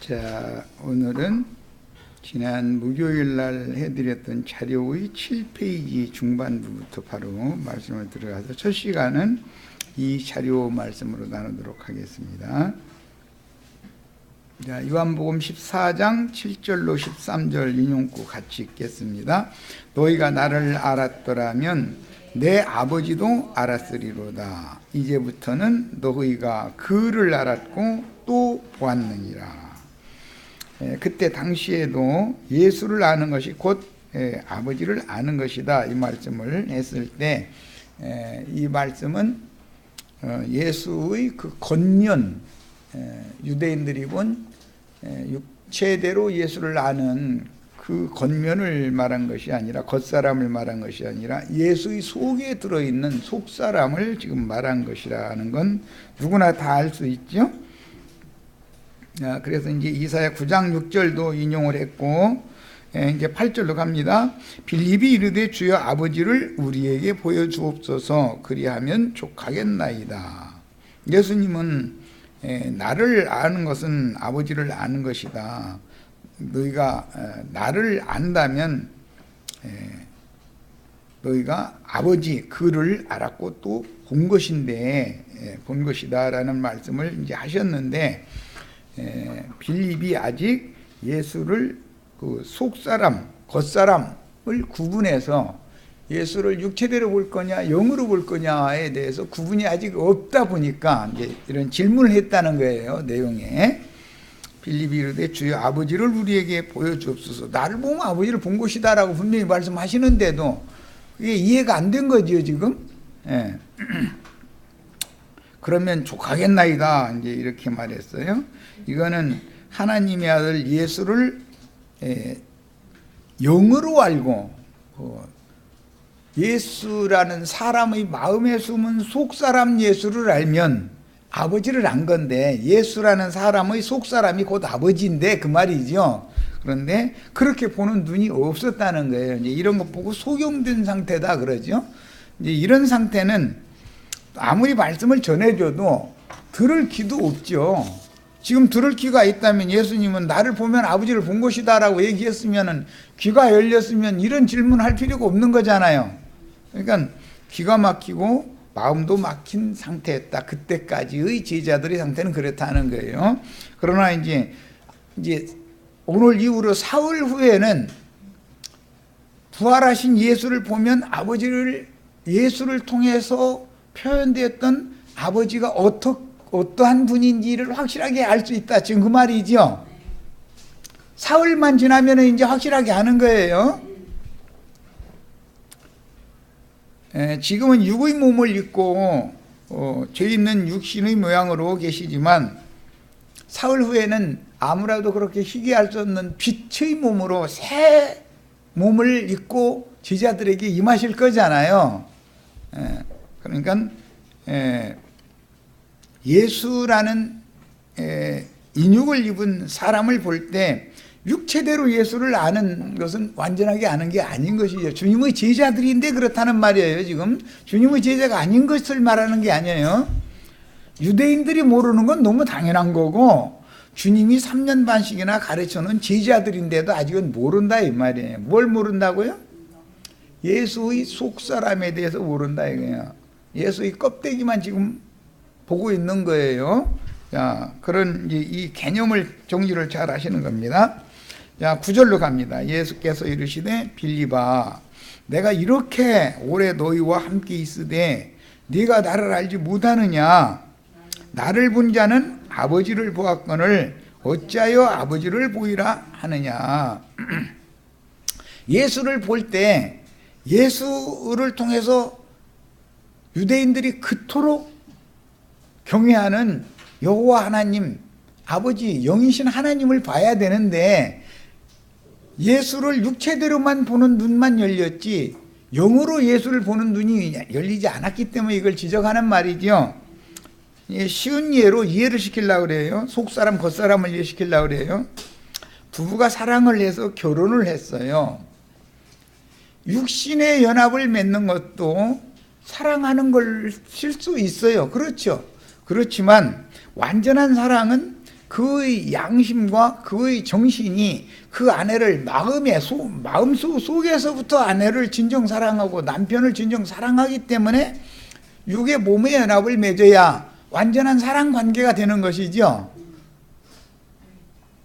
자, 오늘은 지난 목요일 날 해드렸던 자료의 7페이지 중반부부터 바로 말씀을 들어가서 첫 시간은 이 자료 말씀으로 나누도록 하겠습니다. 자, 요한복음 14장 7절로 13절 인용구 같이 읽겠습니다. 너희가 나를 알았더라면 내 아버지도 알았으리로다. 이제부터는 너희가 그를 알았고 또 보았느니라. 그때 당시에도 예수를 아는 것이 곧 아버지를 아는 것이다, 이 말씀을 했을 때 이 말씀은 예수의 그 겉면, 유대인들이 본 육체대로 예수를 아는 그 겉면을 말한 것이 아니라, 겉사람을 말한 것이 아니라 예수의 속에 들어있는 속사람을 지금 말한 것이라는 건 누구나 다 알 수 있죠. 그래서 이제 이사야 9장 6절도 인용을 했고, 이제 8절로 갑니다. 빌립이 이르되 주여 아버지를 우리에게 보여주옵소서, 그리하면 족하겠나이다. 예수님은 나를 아는 것은 아버지를 아는 것이다. 너희가 나를 안다면 너희가 아버지 그를 알았고 또 본 것인데, 본 것이다 라는 말씀을 이제 하셨는데, 빌립이 아직 예수를 그 속사람, 겉사람을 구분해서 예수를 육체대로 볼 거냐 영으로 볼 거냐에 대해서 구분이 아직 없다 보니까 이제 이런 질문을 했다는 거예요. 내용에 빌립이 이르되 주여 아버지를 우리에게 보여주옵소서. 나를 보면 아버지를 본 것이다라고 분명히 말씀하시는데도 그게 이해가 안 된 거지요 지금. 그러면 족하겠나이다, 이제 이렇게 말했어요. 이거는 하나님의 아들 예수를 영으로 알고 예수라는 사람의 마음에 숨은 속사람 예수를 알면 아버지를 안 건데, 예수라는 사람의 속사람이 곧 아버지인데 그 말이죠. 그런데 그렇게 보는 눈이 없었다는 거예요. 이제 이런 것 보고 속용된 상태다 그러죠. 이제 이런 상태는 아무리 말씀을 전해줘도 들을 귀도 없죠. 지금 들을 귀가 있다면 예수님은 나를 보면 아버지를 본 것이다 라고 얘기했으면, 귀가 열렸으면 이런 질문할 필요가 없는 거잖아요. 그러니까 귀가 막히고 마음도 막힌 상태였다. 그때까지의 제자들의 상태는 그렇다는 거예요. 그러나 이제 오늘 이후로 사흘 후에는 부활하신 예수를 보면 예수를 통해서 표현되었던 아버지가 어떠한 분인지를 확실하게 알 수 있다, 지금 그 말이죠. 사흘만 지나면 이제 확실하게 아는 거예요. 지금은 육의 몸을 입고 죄 있는 육신의 모양으로 계시지만, 사흘 후에는 아무라도 그렇게 희귀할 수 없는 빛의 몸으로 새 몸을 입고 제자들에게 임하실 거잖아요. 그러니까 예수라는 인육을 입은 사람을 볼 때 육체대로 예수를 아는 것은 완전하게 아는 게 아닌 것이죠. 주님의 제자들인데 그렇다는 말이에요. 지금 주님의 제자가 아닌 것을 말하는 게 아니에요. 유대인들이 모르는 건 너무 당연한 거고, 주님이 3년 반씩이나 가르쳐놓은 제자들인데도 아직은 모른다 이 말이에요. 뭘 모른다고요? 예수의 속사람에 대해서 모른다 이거예요. 예수의 껍데기만 지금 보고 있는 거예요. 자, 그런 이 개념을 정리를 잘 하시는 겁니다. 자, 9절로 갑니다. 예수께서 이르시되 빌립아, 내가 이렇게 오래 너희와 함께 있으되 네가 나를 알지 못하느냐? 나를 본 자는 아버지를 보았거늘 어찌하여 아버지를 보이라 하느냐? 예수를 볼 때 예수를 통해서 유대인들이 그토록 경외하는 여호와 하나님, 아버지, 영이신 하나님을 봐야 되는데, 예수를 육체대로만 보는 눈만 열렸지 영으로 예수를 보는 눈이 열리지 않았기 때문에 이걸 지적하는 말이죠. 쉬운 예로 이해를 시키려고 그래요. 속사람 겉사람을 이해시키려고 그래요. 부부가 사랑을 해서 결혼을 했어요. 육신의 연합을 맺는 것도 사랑하는 걸 실 수 있어요. 그렇죠. 그렇지만 완전한 사랑은 그의 양심과 그의 정신이 그 아내를 마음속 속에서부터 아내를 진정 사랑하고 남편을 진정 사랑하기 때문에 육의 몸의 연합을 맺어야 완전한 사랑 관계가 되는 것이죠.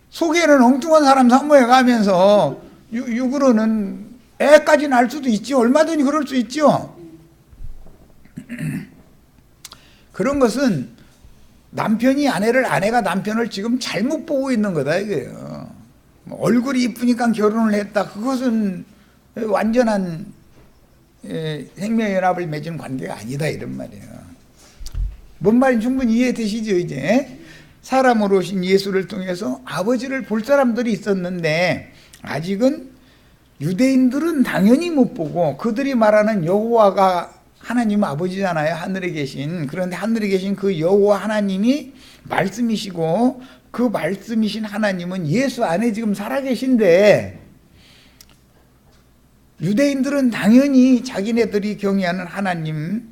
속에는 엉뚱한 사람 사모해 가면서 육으로는 애까지 날 수도 있지. 얼마든지 그럴 수 있죠. 그런 것은 남편이 아내를, 아내가 남편을 지금 잘못 보고 있는 거다 이거예요. 얼굴이 이쁘니까 결혼을 했다. 그것은 완전한 생명연합을 맺은 관계가 아니다 이런 말이에요. 뭔 말인지 충분히 이해되시죠? 이제 사람으로 오신 예수를 통해서 아버지를 볼 사람들이 있었는데 아직은 유대인들은 당연히 못 보고 그들이 말하는 여호와가 하나님 아버지잖아요. 하늘에 계신. 그런데 하늘에 계신 그 여호와 하나님이 말씀이시고 그 말씀이신 하나님은 예수 안에 지금 살아계신데 유대인들은 당연히 자기네들이 경외하는 하나님을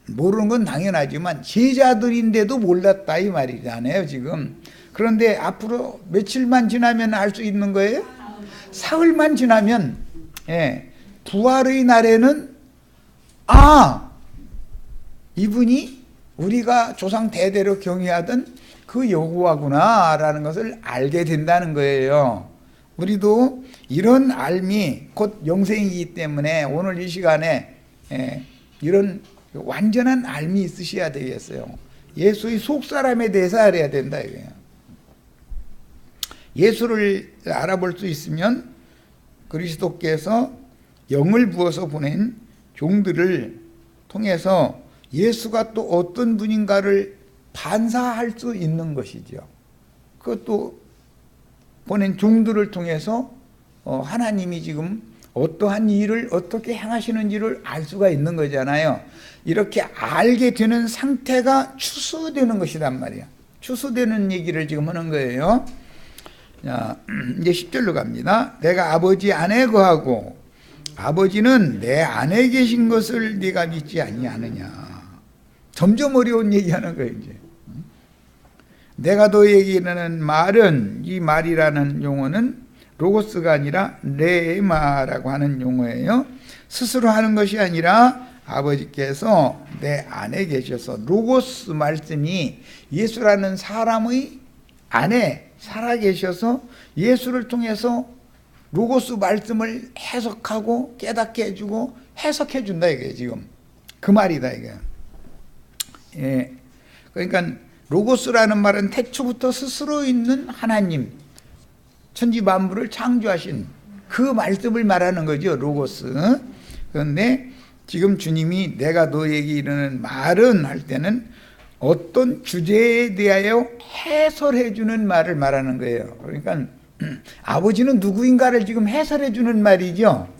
모르는 건 당연하지만 제자들인데도 몰랐다 이 말이잖아요 지금. 그런데 앞으로 며칠만 지나면 알 수 있는 거예요. 사흘만 지나면 부활의 날에는 이분이 우리가 조상 대대로 경외하던 그 여호와구나 라는 것을 알게 된다는 거예요. 우리도 이런 알미 곧 영생이기 때문에 오늘 이 시간에 이런 완전한 알미 있으셔야 되겠어요. 예수의 속사람에 대해서 알아야 된다 이거예요. 예수를 알아볼 수 있으면 그리스도께서 영을 부어서 보낸 종들을 통해서 예수가 또 어떤 분인가를 반사할 수 있는 것이죠. 그것도 보낸 종들을 통해서 하나님이 지금 어떠한 일을 어떻게 행하시는지를 알 수가 있는 거잖아요. 이렇게 알게 되는 상태가 추수되는 것이란 말이야. 추수되는 얘기를 지금 하는 거예요. 자, 이제 10절로 갑니다. 내가 아버지 안에 거하고 아버지는 내 안에 계신 것을 네가 믿지 아니하느냐. 점점 어려운 얘기하는 거예요. 이제 내가 너에게 이르는 말은, 이 말이라는 용어는 로고스가 아니라 레마라고 하는 용어예요. 스스로 하는 것이 아니라 아버지께서 내 안에 계셔서 로고스 말씀이 예수라는 사람의 안에 살아계셔서 예수를 통해서 로고스 말씀을 해석하고 깨닫게 해주고 해석해 준다 이게 지금 그 말이다 이게. 그러니까 로고스라는 말은 태초부터 스스로 있는 하나님, 천지 만물을 창조하신 그 말씀을 말하는 거죠, 로고스. 그런데 지금 주님이 내가 너에게 이르는 말은 할 때는 어떤 주제에 대하여 해설해 주는 말을 말하는 거예요. 그러니까 아버지는 누구인가를 지금 해설해 주는 말이죠.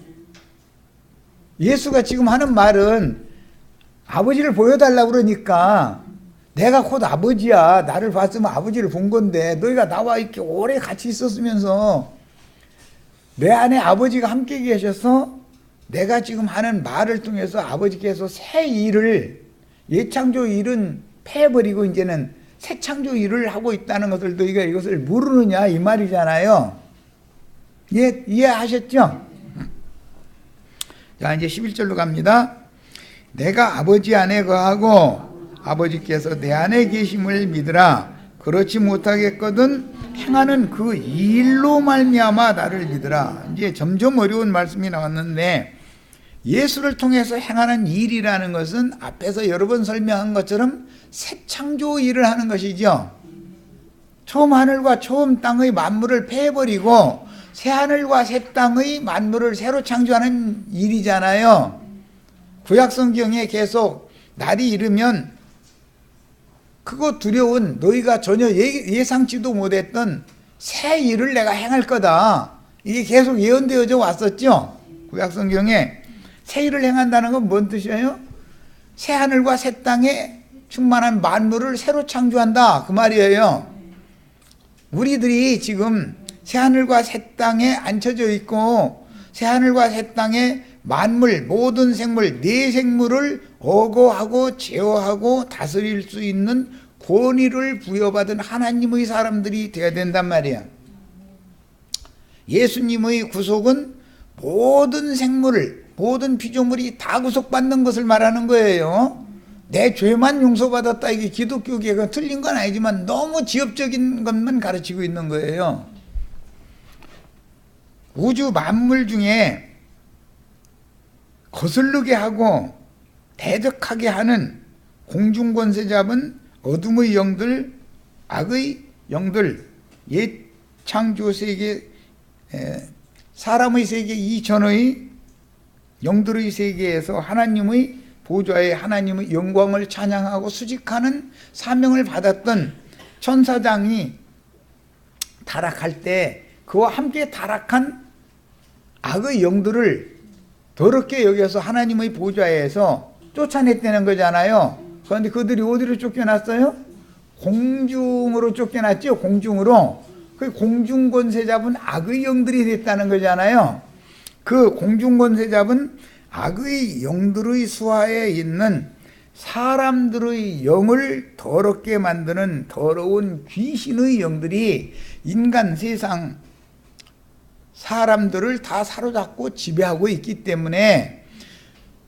예수가 지금 하는 말은 아버지를 보여달라고 그러니까 내가 곧 아버지야. 나를 봤으면 아버지를 본 건데 너희가 나와 이렇게 오래 같이 있었으면서 내 안에 아버지가 함께 계셔서 내가 지금 하는 말을 통해서 아버지께서 새 일을, 예창조 일은 패해버리고 이제는 새 창조 일을 하고 있다는 것을 너희가 이것을 모르느냐 이 말이잖아요. 이해하셨죠? 자, 이제 11절로 갑니다. 내가 아버지 안에 거하고 아버지께서 내 안에 계심을 믿으라. 그렇지 못하겠거든 행하는 그 일로 말미암아 나를 믿으라. 이제 점점 어려운 말씀이 나왔는데 예수를 통해서 행하는 일이라는 것은 앞에서 여러 번 설명한 것처럼 새 창조 일을 하는 것이죠. 처음 하늘과 처음 땅의 만물을 패해버리고 새 하늘과 새 땅의 만물을 새로 창조하는 일이잖아요. 구약성경에 계속 날이 이르면 크고 두려운 너희가 전혀 예상치도 못했던 새 일을 내가 행할 거다. 이게 계속 예언되어져 왔었죠. 구약성경에 새 일을 행한다는 건 뭔 뜻이에요? 새 하늘과 새 땅에 충만한 만물을 새로 창조한다 그 말이에요. 우리들이 지금 새 하늘과 새 땅에 앉혀져 있고 새 하늘과 새 땅에 만물, 모든 생물, 네 생물을 어거하고 제어하고 다스릴 수 있는 권위를 부여받은 하나님의 사람들이 되어야 된단 말이야. 예수님의 구속은 모든 생물을, 모든 피조물이 다 구속받는 것을 말하는 거예요. 내 죄만 용서받았다, 이게 기독교계가 틀린 건 아니지만 너무 지엽적인 것만 가르치고 있는 거예요. 우주 만물 중에 거슬르게 하고 대적하게 하는 공중권세 잡은 어둠의 영들, 악의 영들, 옛 창조 세계, 사람의 세계 이전의 영들의 세계에서 하나님의 보좌에 하나님의 영광을 찬양하고 수직하는 사명을 받았던 천사장이 타락할 때 그와 함께 타락한 악의 영들을 더럽게 여겨서 하나님의 보좌에서 쫓아냈다는 거잖아요. 그런데 그들이 어디로 쫓겨났어요? 공중으로 쫓겨났죠. 공중으로. 그 공중권세 잡은 악의 영들이 됐다는 거잖아요. 그 공중권세 잡은 악의 영들의 수하에 있는 사람들의 영을 더럽게 만드는 더러운 귀신의 영들이 인간 세상 사람들을 다 사로잡고 지배하고 있기 때문에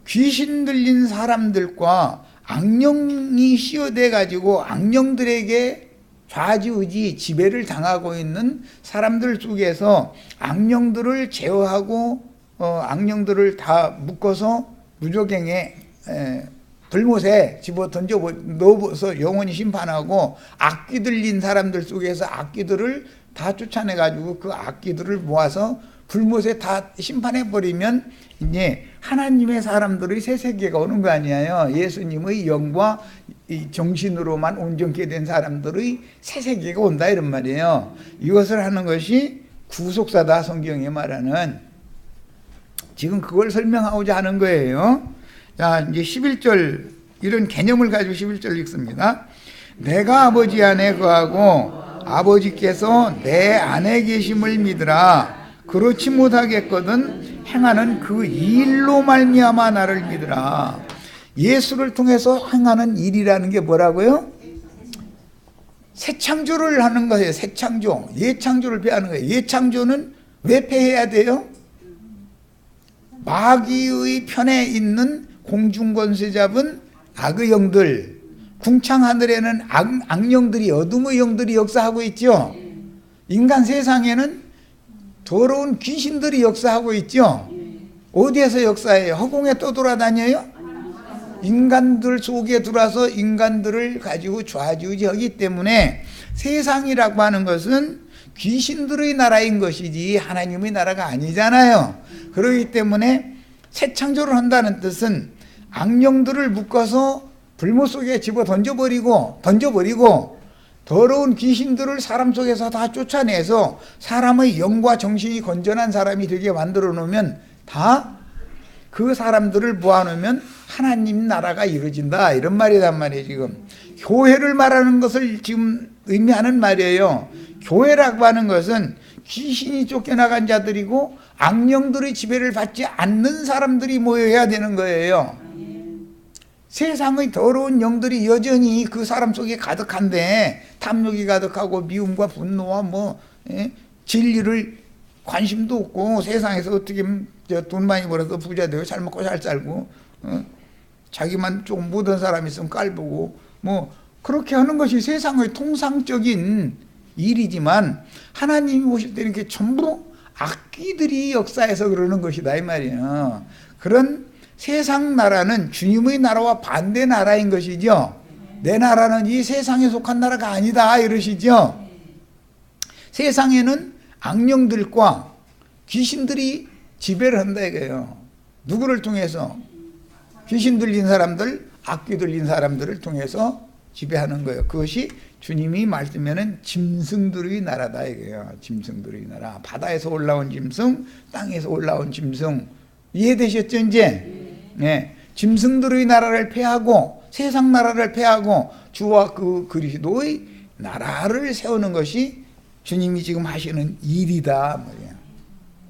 귀신 들린 사람들과 악령이 씌어대 가지고 악령들에게 좌지우지 지배를 당하고 있는 사람들 속에서 악령들을 제어하고 악령들을 다 묶어서 무저갱에 들못에 집어 던져 넣어서 영원히 심판하고 악귀 들린 사람들 속에서 악귀들을 다 쫓아내 가지고 그 악귀들을 모아서 불못에 다 심판해 버리면 이제 하나님의 사람들의 새 세계가 오는 거 아니에요. 예수님의 영과 이 정신으로만 온전케 된 사람들의 새 세계가 온다 이런 말이에요. 이것을 하는 것이 구속사다, 성경에 말하는. 지금 그걸 설명하고자 하는 거예요. 자, 이제 11절, 이런 개념을 가지고 11절 읽습니다. 내가 아버지 안에 거하고 아버지께서 내 안에 계심을 믿으라. 그렇지 못하겠거든 행하는 그 일로 말미암아 나를 믿으라. 예수를 통해서 행하는 일이라는 게 뭐라고요? 새 창조를 하는 거예요. 새 창조. 예창조를 폐하는 거예요. 예창조는 왜 폐해야 돼요? 마귀의 편에 있는 공중권세 잡은 악의 영들, 궁창 하늘에는 악령들이, 어둠의 영들이 역사하고 있죠. 인간 세상에는 더러운 귀신들이 역사하고 있죠. 어디에서 역사해요? 허공에 떠돌아다녀요? 인간들 속에 들어와서 인간들을 가지고 좌지우지하기 때문에 세상이라고 하는 것은 귀신들의 나라인 것이지 하나님의 나라가 아니잖아요. 그렇기 때문에 새 창조를 한다는 뜻은 악령들을 묶어서 불못 속에 집어 던져버리고 더러운 귀신들을 사람 속에서 다 쫓아내서 사람의 영과 정신이 건전한 사람이 되게 만들어 놓으면 다 그 사람들을 모아놓으면 하나님 나라가 이루어진다 이런 말이란 말이에요. 지금 교회를 말하는 것을 지금 의미하는 말이에요. 교회라고 하는 것은 귀신이 쫓겨나간 자들이고 악령들의 지배를 받지 않는 사람들이 모여야 되는 거예요. 세상의 더러운 영들이 여전히 그 사람 속에 가득한데 탐욕이 가득하고 미움과 분노와 진리를 관심도 없고 세상에서 어떻게 돈 많이 벌어서 부자 되고 잘 먹고 잘 살고 자기만 조금 못한 사람이 있으면 깔보고 그렇게 하는 것이 세상의 통상적인 일이지만 하나님이 오실 때는 이게 전부 악귀들이 역사해서 그러는 것이다 이 말이에요. 그런 세상 나라는 주님의 나라와 반대 나라인 것이죠. 내 나라는 이 세상에 속한 나라가 아니다 이러시죠. 세상에는 악령들과 귀신들이 지배를 한다 이거예요. 누구를 통해서? 귀신 들린 사람들, 악귀 들린 사람들을 통해서 지배하는 거예요. 그것이 주님이 말씀하는 짐승들의 나라다 이거예요. 짐승들의 나라. 바다에서 올라온 짐승, 땅에서 올라온 짐승. 이해되셨죠 이제? 네. 짐승들의 나라를 폐하고 세상 나라를 폐하고 주와 그 그리스도의 나라를 세우는 것이 주님이 지금 하시는 일이다 말이에요.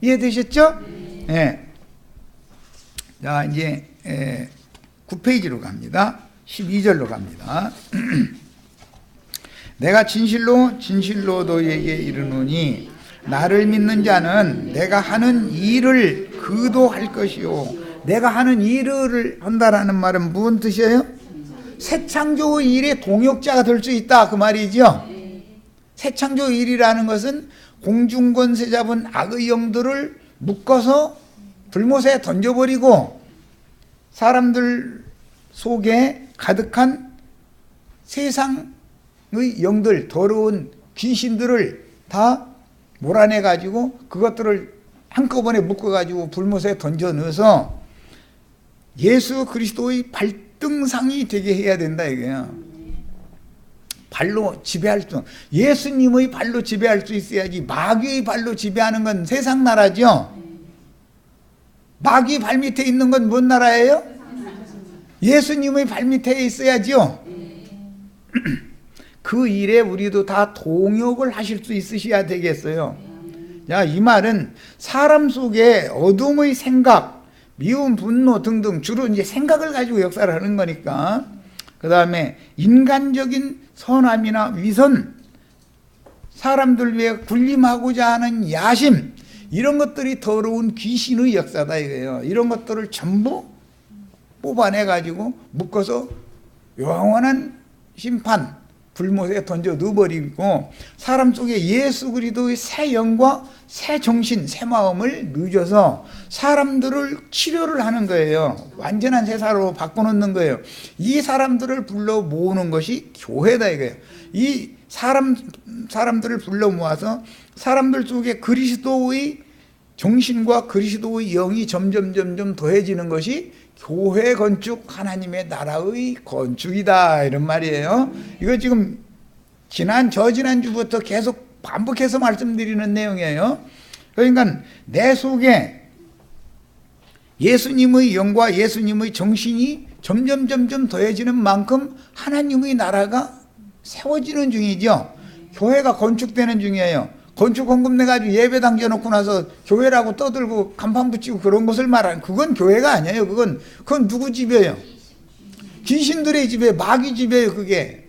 이해되셨죠? 네. 자 이제 9페이지로 갑니다. 12절로 갑니다. 내가 진실로 진실로 너희에게 이르노니 나를 믿는 자는 내가 하는 일을 그도 할 것이요. 내가 하는 일을 한다라는 말은 무슨 뜻이에요? 새 창조 일의 동역자가 될 수 있다 그 말이죠. 새 창조 일이라는 것은 공중권세 잡은 악의 영들을 묶어서 불못에 던져버리고 사람들 속에 가득한 세상의 영들, 더러운 귀신들을 다 몰아내가지고 그것들을 한꺼번에 묶어가지고 불못에 던져 넣어서 예수 그리스도의 발등상이 되게 해야 된다 이거예요. 발로 지배할 수, 예수님의 발로 지배할 수 있어야지. 마귀의 발로 지배하는 건 세상 나라죠. 마귀 발 밑에 있는 건 뭔 나라예요? 예수님의 발 밑에 있어야죠. 그 일에 우리도 다 동역을 하실 수 있으셔야 되겠어요. 자, 이 말은 사람 속에 어둠의 생각, 미움, 분노 등등 주로 이제 생각을 가지고 역사를 하는 거니까. 그 다음에 인간적인 선함이나 위선, 사람들 위해 군림하고자 하는 야심, 이런 것들이 더러운 귀신의 역사다 이거예요. 이런 것들을 전부 뽑아내 가지고 묶어서 영원한 심판, 불못에 던져 넣어버리고 사람 속에 예수 그리스도의 새 영과 새 정신, 새 마음을 넣어서 사람들을 치료를 하는 거예요. 완전한 새 사람으로 바꿔놓는 거예요. 이 사람들을 불러 모으는 것이 교회다 이거예요. 이 사람들을 불러 모아서 사람들 속에 그리스도의 정신과 그리스도의 영이 점점 더해지는 것이 교회 건축, 하나님의 나라의 건축이다 이런 말이에요. 이거 지금 저지난주부터 계속 반복해서 말씀드리는 내용이에요. 그러니까 내 속에 예수님의 영과 예수님의 정신이 점점 더해지는 만큼 하나님의 나라가 세워지는 중이죠. 교회가 건축되는 중이에요. 건축 헌금 내가지고 예배 당겨놓고 나서 교회라고 떠들고 간판 붙이고 그런 것을 말하는, 그건 교회가 아니에요. 그건 누구 집이에요? 귀신들의 집이에요. 마귀 집이에요 그게.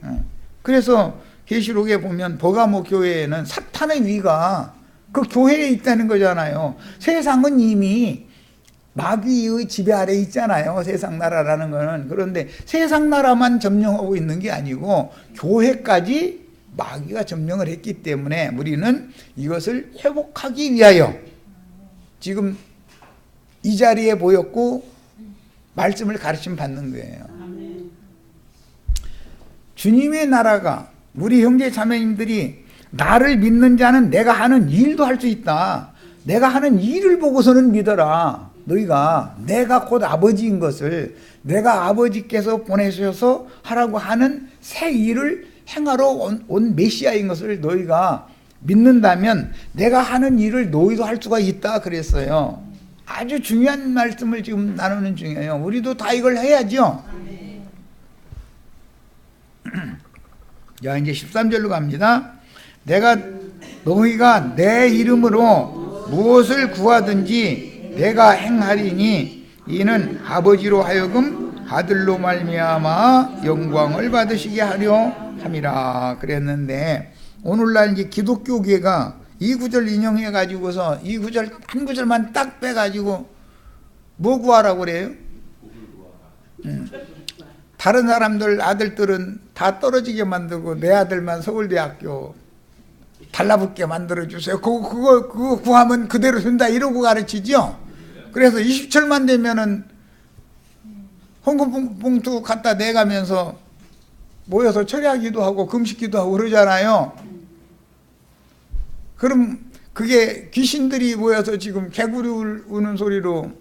그래서 계시록에 보면 버가모 교회에는 사탄의 위가 그 교회에 있다는 거잖아요. 세상은 이미 마귀의 지배 아래 있잖아요. 세상 나라라는 거는. 그런데 세상 나라만 점령하고 있는 게 아니고 교회까지 마귀가 점령을 했기 때문에 우리는 이것을 회복하기 위하여 지금 이 자리에 모였고 말씀을 가르침 받는 거예요. 주님의 나라가, 우리 형제 자매님들이 나를 믿는 자는 내가 하는 일도 할 수 있다. 내가 하는 일을 보고서는 믿어라. 너희가 내가 곧 아버지인 것을, 내가 아버지께서 보내셔서 하라고 하는 새 일을 행하러 온 메시아인 것을 너희가 믿는다면 내가 하는 일을 너희도 할 수가 있다 그랬어요. 아주 중요한 말씀을 지금 나누는 중이에요. 우리도 다 이걸 해야죠. 자, 이제 13절로 갑니다. 너희가 내 이름으로 무엇을 구하든지 내가 행하리니 이는 아버지로 하여금 아들로 말미암아 영광을 받으시게 하려 함이라 그랬는데, 오늘날 이제 기독교계가 이 구절 인용해 가지고서 이 구절 한 구절만 딱 빼 가지고 뭐 구하라고 그래요? 다른 사람들 아들들은 다 떨어지게 만들고 내 아들만 서울대학교 달라붙게 만들어 주세요. 그거 구하면 그대로 된다 이러고 가르치죠. 그래서 20철만 되면은 헌금 봉투 갖다 내가면서 모여서 철야기도 하고 금식기도 하고 그러잖아요. 그럼 그게 귀신들이 모여서 지금 개구리 우는 소리로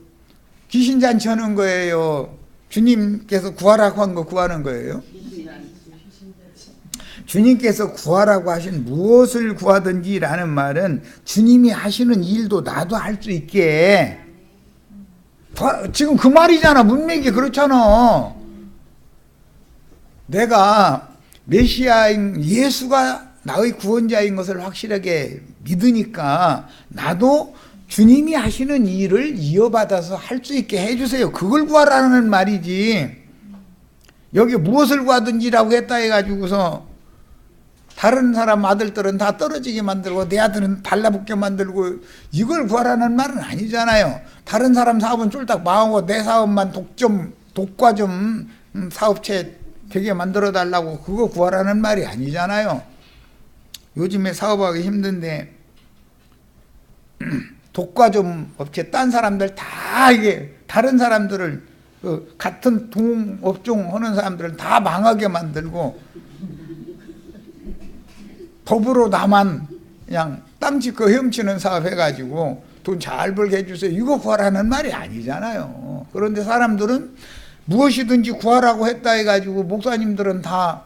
귀신 잔치 하는 거예요? 주님께서 구하라고 한 거 구하는 거예요? 주님께서 구하라고 하신 무엇을 구하든지 라는 말은 주님이 하시는 일도 나도 할 수 있게, 지금 그 말이잖아. 문맥이 그렇잖아. 내가 메시아인 예수가 나의 구원자인 것을 확실하게 믿으니까 나도 주님이 하시는 일을 이어받아서 할 수 있게 해주세요. 그걸 구하라는 말이지. 여기 무엇을 구하든지라고 했다 해가지고서 다른 사람 아들들은 다 떨어지게 만들고 내 아들은 달라붙게 만들고 이걸 구하라는 말은 아니잖아요. 다른 사람 사업은 쫄딱 망하고 내 사업만 독과점 사업체 되게 만들어 달라고 그거 구하라는 말이 아니잖아요. 요즘에 사업하기 힘든데 독과점 업체 딴 사람들 다 이게 다른 사람들을 같은 동업종 하는 사람들은 다 망하게 만들고 법으로 나만 그냥 땅짓거 헤엄치는 사업 해가지고 돈 잘 벌게 해주세요. 이거 구하라는 말이 아니잖아요. 그런데 사람들은 무엇이든지 구하라고 했다 해가지고 목사님들은 다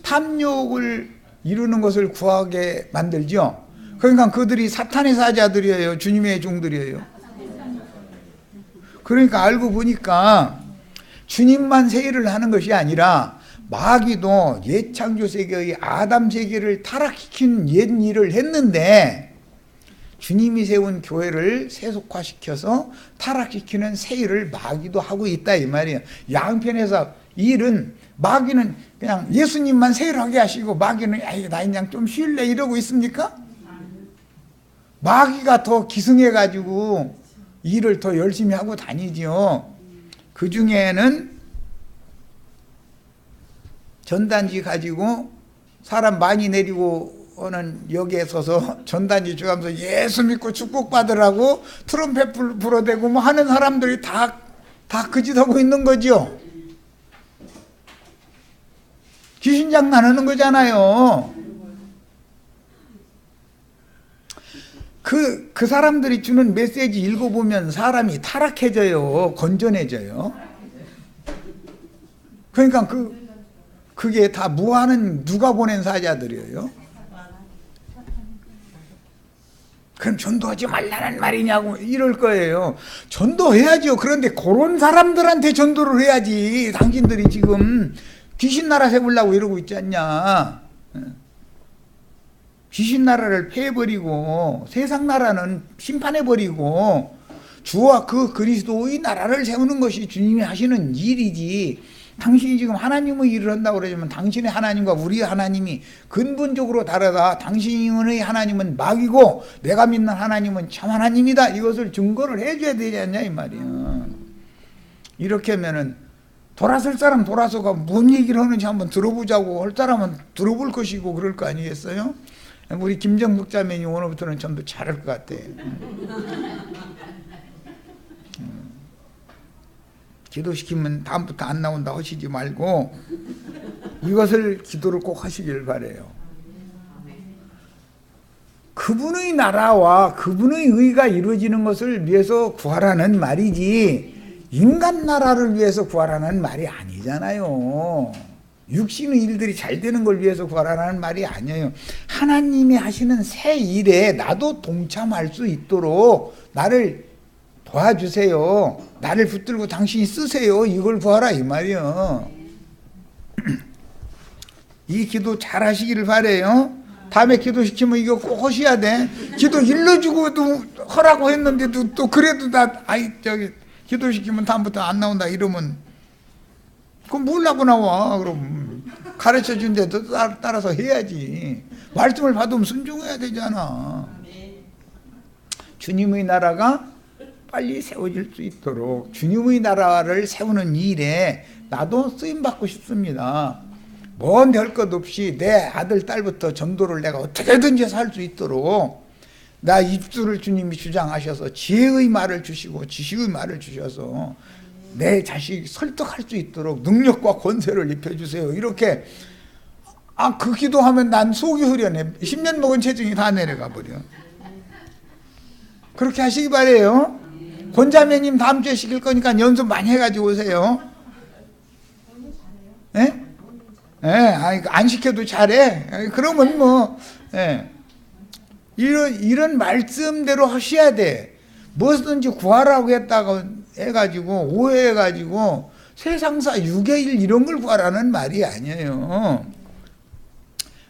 탐욕을 이루는 것을 구하게 만들죠. 그러니까 그들이 사탄의 사자들이에요. 주님의 종들이에요. 그러니까 알고 보니까 주님만 세일을 하는 것이 아니라 마귀도 옛 창조 세계의 아담 세계를 타락시킨 옛 일을 했는데 주님이 세운 교회를 세속화시켜서 타락시키는 새 일을 마귀도 하고 있다 이 말이에요. 양편에서 일은 마귀는 그냥 예수님만 세일하게 하시고 마귀는 나 그냥 좀 쉴래 이러고 있습니까? 마귀가 더 기승해가지고 일을 더 열심히 하고 다니지요. 그 중에는 전단지 가지고 사람 많이 내리고 오는 역에 서서 전단지 주면서 예수 믿고 축복받으라고 트럼펫 불어대고 뭐 하는 사람들이 다 그 짓 하고 있는 거죠. 귀신 장난하는 거잖아요. 그 사람들이 주는 메시지 읽어보면 사람이 타락해져요. 건전해져요. 그러니까 그게 다 무하는 누가 보낸 사자들이에요. 그럼 전도하지 말라는 말이냐고 이럴 거예요. 전도해야죠. 그런데 그런 사람들한테 전도를 해야지. 당신들이 지금 귀신 나라 세우려고 이러고 있지 않냐. 귀신 나라를 폐해버리고 세상 나라는 심판해버리고 주와 그 그리스도의 나라를 세우는 것이 주님이 하시는 일이지. 당신이 지금 하나님의 일을 한다고 그러지만 당신의 하나님과 우리의 하나님이 근본적으로 다르다. 당신의 하나님은 마귀고 내가 믿는 하나님은 참 하나님이다. 이것을 증거를 해줘야 되지 않냐 이 말이야. 이렇게 하면은 돌아설 사람 돌아서가 뭔 얘기를 하는지 한번 들어보자고 할 사람은 들어볼 것이고 그럴 거 아니겠어요? 우리 김정숙 자매님 오늘부터는 전도 잘할 것 같아. 기도시키면 다음부터 안 나온다 하시지 말고 이것을 기도를 꼭 하시길 바라요. 그분의 나라와 그분의 의가 이루어지는 것을 위해서 구하라는 말이지 인간 나라를 위해서 구하라는 말이 아니잖아요. 육신의 일들이 잘 되는 걸 위해서 구하라는 말이 아니에요. 하나님이 하시는 새 일에 나도 동참할 수 있도록 나를 도와주세요. 나를 붙들고 당신이 쓰세요. 이걸 구하라 이 말이요. 이 기도 잘 하시기를 바래요. 다음에 기도시키면 이거 꼭 하셔야 돼. 기도 일러주고도 하라고 했는데도 또 그래도 기도시키면 다음부터 안 나온다 이러면 그럼 뭘라고 나와. 그럼 가르쳐준 데도 따라서 해야지. 말씀을 받으면 순종해야 되잖아. 주님의 나라가 빨리 세워질 수 있도록 주님의 나라를 세우는 일에 나도 쓰임받고 싶습니다. 뭔 별 것 없이 내 아들 딸부터 전도를 내가 어떻게든지 살 수 있도록 나 입술을 주님이 주장하셔서 지혜의 말을 주시고 지식의 말을 주셔서 내 자식 설득할 수 있도록 능력과 권세를 입혀주세요. 이렇게 그 기도하면 난 속이 흐려네. 10년 먹은 체중이 다 내려가 버려. 그렇게 하시기 바래요. 권자매님 다음 주에 시킬 거니까 연습 많이 해가지고 오세요. 예? 예, 안 시켜도 잘해. 그러면 뭐, 예. 이런 말씀대로 하셔야 돼. 무엇이든지 구하라고 했다고 해가지고, 오해해가지고, 세상사 유괴일 이런 걸 구하라는 말이 아니에요.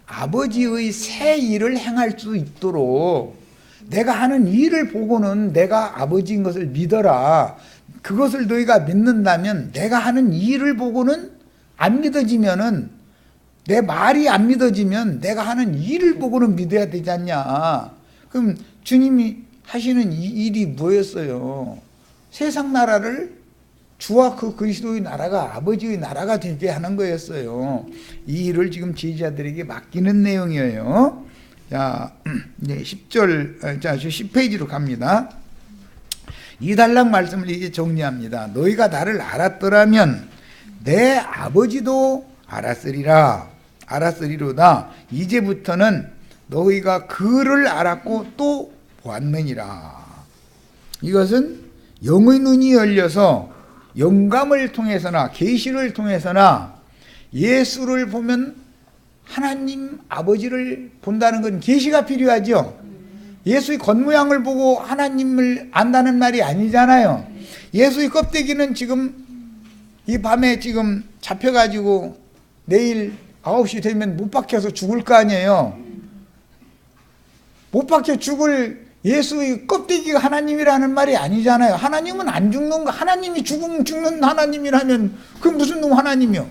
아버지의 새 일을 행할 수 있도록 내가 하는 일을 보고는 내가 아버지인 것을 믿어라. 그것을 너희가 믿는다면 내가 하는 일을 보고는 안 믿어지면은 내 말이 안 믿어지면 내가 하는 일을 보고는 믿어야 되지 않냐. 그럼 주님이 하시는 이 일이 뭐였어요? 세상 나라를 주와 그 그리스도의 나라가 아버지의 나라가 되게 하는 거였어요. 이 일을 지금 제자들에게 맡기는 내용이에요. 자, 네, 10절, 자, 10페이지로 갑니다. 이 단락 말씀을 이제 정리합니다. 너희가 나를 알았더라면 내 아버지도 알았으리로다. 이제부터는 너희가 그를 알았고 또 보았느니라. 이것은 영의 눈이 열려서 영감을 통해서나 계시를 통해서나 예수를 보면 하나님 아버지를 본다는 건 계시가 필요하죠. 예수의 겉모양을 보고 하나님을 안다는 말이 아니잖아요. 예수의 껍데기는 지금 이 밤에 지금 잡혀가지고 내일 9시 되면 못 박혀서 죽을 거 아니에요. 못 박혀 죽을 예수의 껍데기가 하나님이라는 말이 아니잖아요. 하나님은 안 죽는 거, 하나님이 죽으면 죽는 하나님이라면 그 무슨 놈 하나님이요?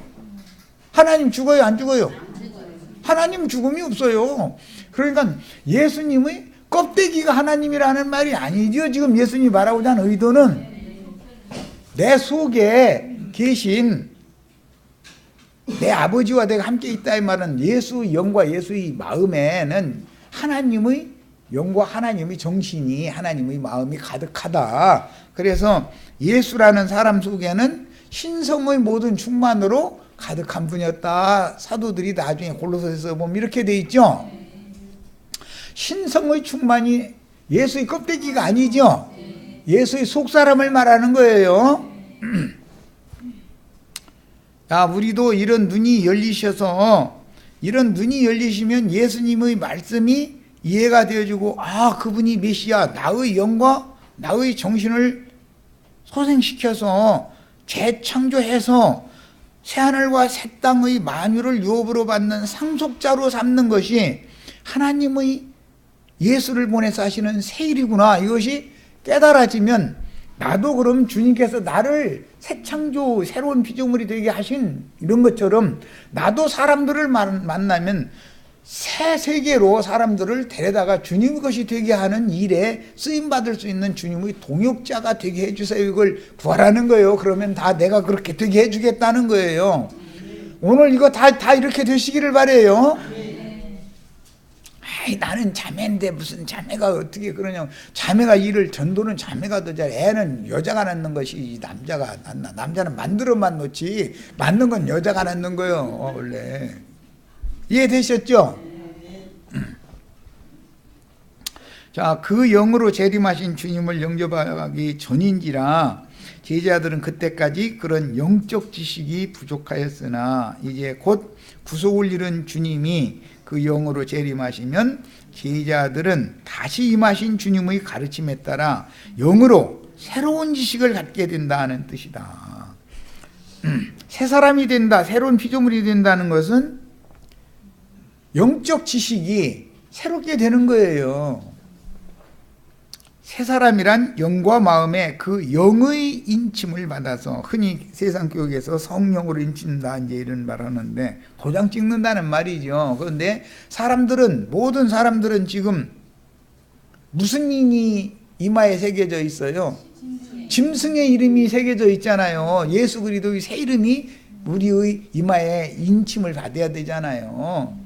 하나님 죽어요, 안 죽어요? 하나님 죽음이 없어요. 그러니까 예수님의 껍데기가 하나님이라는 말이 아니죠. 지금 예수님이 말하고자 하는 의도는 내 속에 계신 내 아버지와 내가 함께 있다 이 말은 예수의 영과 예수의 마음에는 하나님의 영과 하나님의 정신이 하나님의 마음이 가득하다. 그래서 예수라는 사람 속에는 신성의 모든 충만으로 가득한 분이었다. 사도들이 나중에 골로새서 보면 이렇게 돼 있죠. 신성의 충만이 예수의 껍데기가 아니죠. 예수의 속사람을 말하는 거예요. 야, 우리도 이런 눈이 열리셔서 이런 눈이 열리시면 예수님의 말씀이 이해가 되어지고 아, 그분이 메시아, 나의 영과 나의 정신을 소생시켜서 재창조해서 새하늘과 새 땅의 만유를 유업으로 받는 상속자로 삼는 것이 하나님의 예수를 보내서 하시는 새 일이구나. 이것이 깨달아지면 나도 그럼 주님께서 나를 새 창조 새로운 피조물이 되게 하신 이런 것처럼 나도 사람들을 만나면 새 세계로 사람들을 데려다가 주님 것이 되게 하는 일에 쓰임받을 수 있는 주님의 동역자가 되게 해주세요. 이걸 구하라는 거예요. 그러면 다 내가 그렇게 되게 해주겠다는 거예요. 오늘 이거 다 이렇게 되시기를 바라요. 아이, 나는 자매인데 무슨 자매가 어떻게 그러냐. 자매가 일을 전도는 자매가 더 잘. 애는 여자가 낳는 것이 남자가 낳나. 남자는 만들어만 놓지 낳는 건 여자가 낳는 거예요. 원래. 이해되셨죠? 자, 그 영으로 재림하신 주님을 영접하기 전인지라 제자들은 그때까지 그런 영적 지식이 부족하였으나 이제 곧 구속을 이룬 주님이 그 영으로 재림하시면 제자들은 다시 임하신 주님의 가르침에 따라 영으로 새로운 지식을 갖게 된다는 뜻이다. 새 사람이 된다, 새로운 피조물이 된다는 것은 영적 지식이 새롭게 되는 거예요. 새 사람이란 영과 마음에 그 영의 인침을 받아서 흔히 세상 교육에서 성령으로 인친다 이제 이런 말 하는데 도장 찍는다는 말이죠. 그런데 모든 사람들은 지금 무슨 인이 이마에 새겨져 있어요? 짐승의 이름이 새겨져 있잖아요. 예수 그리스도의 새 이름이 우리의 이마에 인침을 받아야 되잖아요.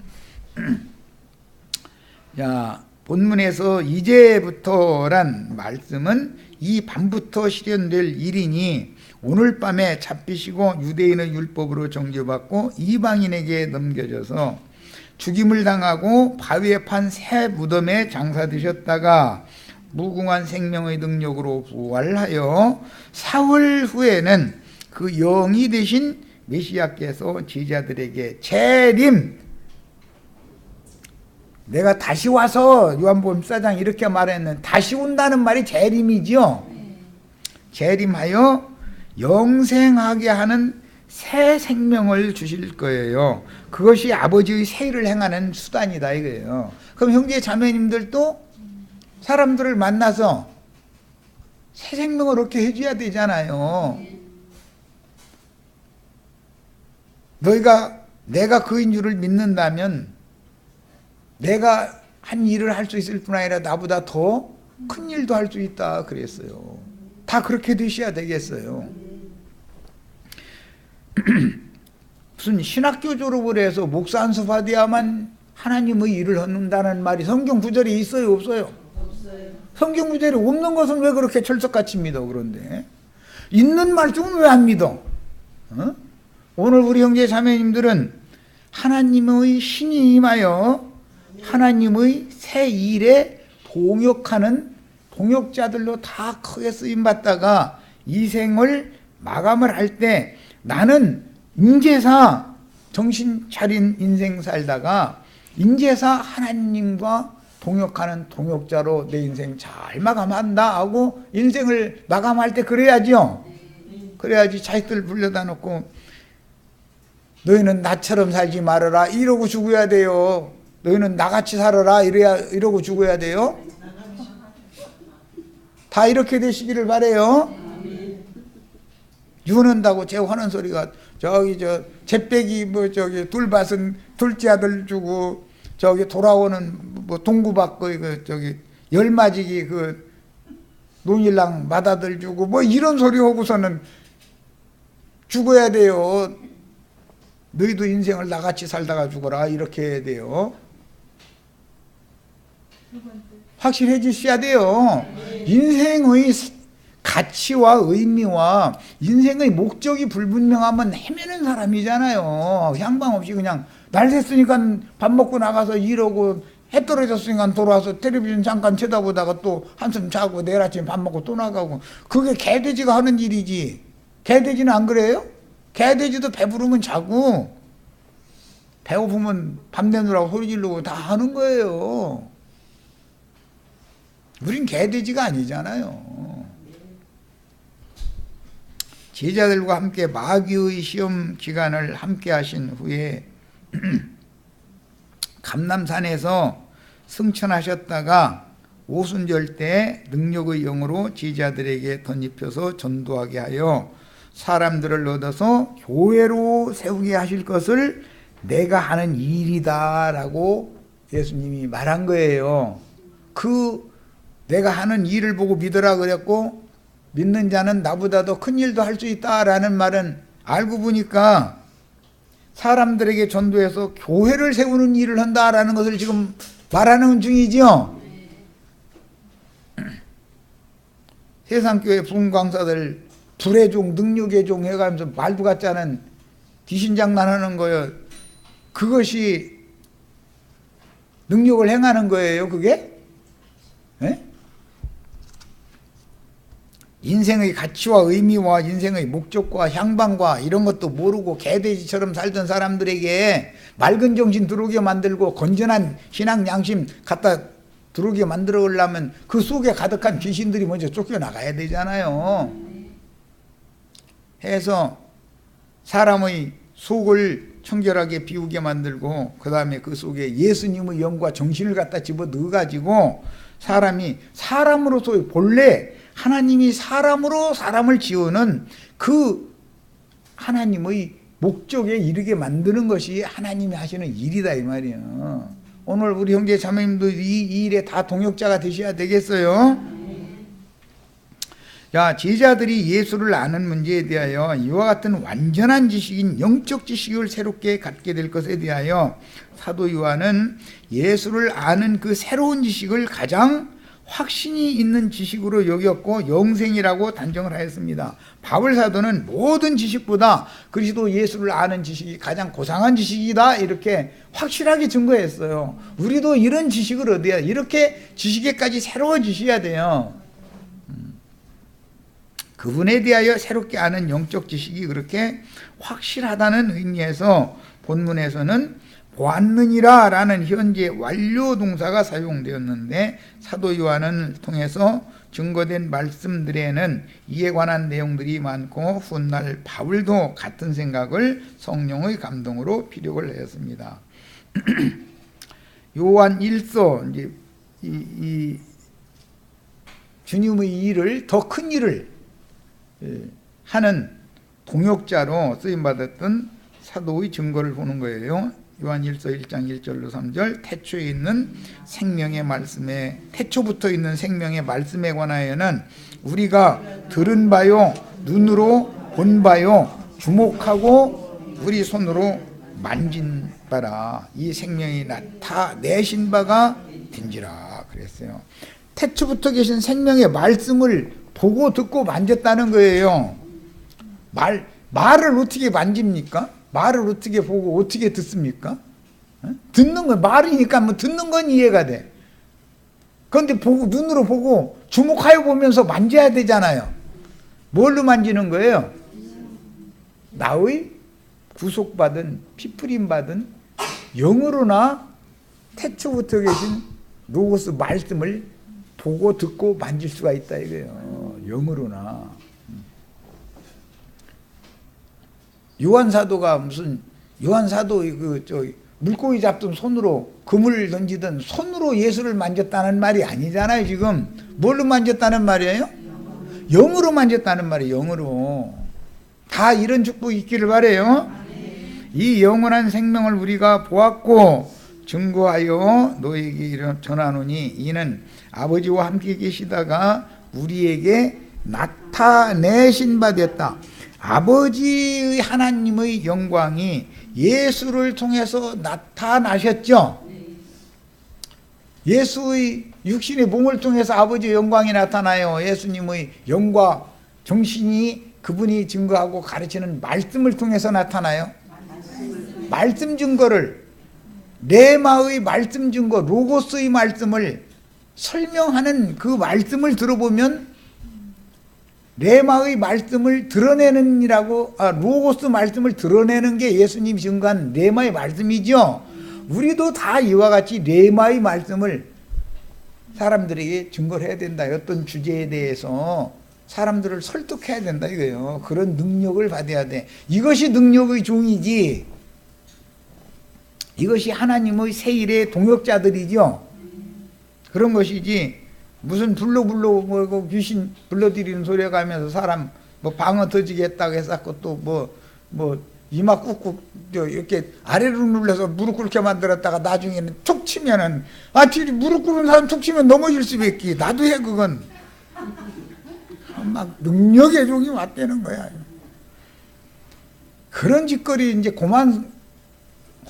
자, 본문에서 이제부터란 말씀은 이 밤부터 실현될 일이니 오늘 밤에 잡히시고 유대인의 율법으로 정죄받고 이방인에게 넘겨져서 죽임을 당하고 바위에 판 새 무덤에 장사되셨다가 무궁한 생명의 능력으로 부활하여 사흘 후에는 그 영이 되신 메시아께서 제자들에게 재림, 내가 다시 와서 요한복음 14장 이렇게 말했는 다시 온다는 말이 재림이죠. 재림하여 영생하게 하는 새 생명을 주실 거예요. 그것이 아버지의 새 일을 행하는 수단이다 이거예요. 그럼 형제 자매님들도 사람들을 만나서 새 생명을 얻게 해줘야 되잖아요. 너희가 내가 그인 줄을 믿는다면 내가 한 일을 할 수 있을 뿐 아니라 나보다 더 큰 일도 할 수 있다 그랬어요. 다 그렇게 되셔야 되겠어요. 무슨 신학교 졸업을 해서 목사 안수 받아야만 하나님의 일을 한다는 말이 성경 구절에 있어요, 없어요? 없어요. 성경 구절에 없는 것은 왜 그렇게 철석같이 믿어? 그런데 있는 말씀은 왜 안 믿어? 어? 오늘 우리 형제 자매님들은 하나님의 신이 임하여 하나님의 새 일에 동역하는 동역자들로 다 크게 쓰임받다가 이 생을 마감을 할 때 나는 인제사 정신 차린 인생 살다가 인제사 하나님과 동역하는 동역자로 내 인생 잘 마감한다 하고 인생을 마감할 때 그래야죠. 그래야지 자식들 불러다 놓고 너희는 나처럼 살지 말아라 이러고 죽어야 돼요. 너희는 나같이 살아라 이러고 죽어야 돼요. 다 이렇게 되시기를 바래요. 유언한다고 제 화는 소리가 저기 저 제빼기 뭐 저기 둘밭은 둘째 아들 주고 저기 돌아오는 뭐 동구박거 그 저기 열맞이기 그 논일랑 맏아들 주고 뭐 이런 소리 하고서는 죽어야 돼요. 너희도 인생을 나같이 살다가 죽어라 이렇게 해야 돼요. 확실해지셔야 돼요. 인생의 가치와 의미와 인생의 목적이 불분명하면 헤매는 사람이잖아요. 향방 없이 그냥 날 샜으니까 밥 먹고 나가서 일하고 해 떨어졌으니까 돌아와서 텔레비전 잠깐 쳐다보다가 또 한숨 자고 내일 아침에 밥 먹고 또 나가고 그게 개돼지가 하는 일이지. 개돼지는 안 그래요? 개돼지도 배부르면 자고 배고프면 밥 내놓으라고 소리 지르고 다 하는 거예요. 우린 개돼지가 아니잖아요. 제자들과 함께 마귀의 시험 기간을 함께 하신 후에 감람산에서 승천하셨다가 오순절 때 능력의 영으로 제자들에게 덧입혀서 전도하게 하여 사람들을 얻어서 교회로 세우게 하실 것을 내가 하는 일이다 라고 예수님이 말한 거예요. 그 내가 하는 일을 보고 믿으라 그랬고 믿는 자는 나보다 더 큰 일도 할 수 있다라는 말은 알고 보니까 사람들에게 전도해서 교회를 세우는 일을 한다라는 것을 지금 말하는 중이죠. 세상교회 부흥강사들 불의 종, 능력의 종 해가면서 말도 같지 않은 귀신장난하는 거예요. 그것이 능력을 행하는 거예요, 그게? 네? 인생의 가치와 의미와 인생의 목적과 향방과 이런 것도 모르고 개돼지처럼 살던 사람들에게 맑은 정신 들어오게 만들고 건전한 신앙 양심 갖다 들어오게 만들어 오려면 그 속에 가득한 귀신들이 먼저 쫓겨나가야 되잖아요. 해서 사람의 속을 청결하게 비우게 만들고 그 다음에 그 속에 예수님의 영과 정신을 갖다 집어 넣어가지고 사람이 사람으로서 본래 하나님이 사람으로 사람을 지우는 그 하나님의 목적에 이르게 만드는 것이 하나님이 하시는 일이다 이 말이에요. 오늘 우리 형제 자매님도 이 일에 다 동역자가 되셔야 되겠어요. 자, 제자들이 예수를 아는 문제에 대하여 이와 같은 완전한 지식인 영적 지식을 새롭게 갖게 될 것에 대하여 사도 요한은 예수를 아는 그 새로운 지식을 가장 확신이 있는 지식으로 여겼고 영생이라고 단정을 하였습니다. 바울 사도는 모든 지식보다 그리스도 예수를 아는 지식이 가장 고상한 지식이다 이렇게 확실하게 증거했어요. 우리도 이런 지식을 얻어야 이렇게 지식에까지 새로워지셔야 돼요. 그분에 대하여 새롭게 아는 영적 지식이 그렇게 확실하다는 의미에서 본문에서는 보았느니라 라는 현재 완료 동사가 사용되었는데 사도 요한을 통해서 증거된 말씀들에는 이에 관한 내용들이 많고 훗날 바울도 같은 생각을 성령의 감동으로 피력을 하였습니다. 요한 1서 이제 이 주님의 일을 더 큰 일을 하는 동역자로 쓰임받았던 사도의 증거를 보는 거예요. 요한일서 1장 1절로 3절 태초에 있는 생명의 말씀에 태초부터 있는 생명의 말씀에 관하여는 우리가 들은 바요 눈으로 본 바요 주목하고 우리 손으로 만진 바라 이 생명이 나타내신 바가 된지라 그랬어요. 태초부터 계신 생명의 말씀을 보고 듣고 만졌다는 거예요. 말을 어떻게 만집니까? 말을 어떻게 보고 어떻게 듣습니까? 듣는 건 말이니까 뭐 듣는 건 이해가 돼. 그런데 보고 눈으로 보고 주목하여 보면서 만져야 되잖아요. 뭘로 만지는 거예요? 나의 구속받은 피프림 받은 영으로나 태초부터 계신 로고스 말씀을 보고 듣고 만질 수가 있다 이거예요. 영으로나. 요한사도가 무슨 요한사도 물고기 잡던 손으로 그물 던지던 손으로 예수를 만졌다는 말이 아니잖아요. 지금 뭘로 만졌다는 말이에요? 영으로 만졌다는 말이에요. 영으로. 다 이런 축복이 있기를 바라요. 이 영원한 생명을 우리가 보았고 증거하여 너에게 전하노니 이는 아버지와 함께 계시다가 우리에게 나타내신 바 되었다. 아버지의 하나님의 영광이 예수를 통해서 나타나셨죠. 예수의 육신의 몸을 통해서 아버지의 영광이 나타나요. 예수님의 영과 정신이 그분이 증거하고 가르치는 말씀을 통해서 나타나요. 말씀 증거를 레마의 말씀 증거 로고스의 말씀을 설명하는 그 말씀을 들어보면 레마의 말씀을 드러내는 로고스 말씀을 드러내는 게 예수님이 증거한 레마의 말씀이죠. 우리도 다 이와 같이 레마의 말씀을 사람들에게 증거를 해야 된다. 어떤 주제에 대해서 사람들을 설득해야 된다 이거예요. 그런 능력을 받아야 돼. 이것이 능력의 종이지. 이것이 하나님의 새 일의 동역자들이죠. 그런 것이지 무슨 불러 귀신 불러들이는 소리가 하면서 사람 뭐 방어 터지겠다고 했었고 또 뭐 이마 꾹꾹 이렇게 아래로 눌러서 무릎 꿇게 만들었다가 나중에는 툭 치면은 무릎 꿇은 사람 툭 치면 넘어질 수밖에 있기. 나도 해 그건. 막 능력의 종이 왔다는 거야. 그런 짓거리 이제 그만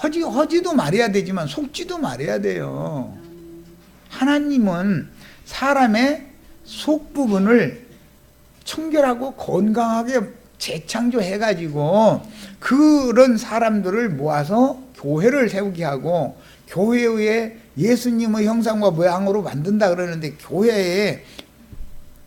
허지도 말해야 되지만 속지도 말해야 돼요. 하나님은 사람의 속 부분을 청결하고 건강하게 재창조해가지고 그런 사람들을 모아서 교회를 세우게 하고 교회의 예수님의 형상과 모양으로 만든다 그러는데 교회에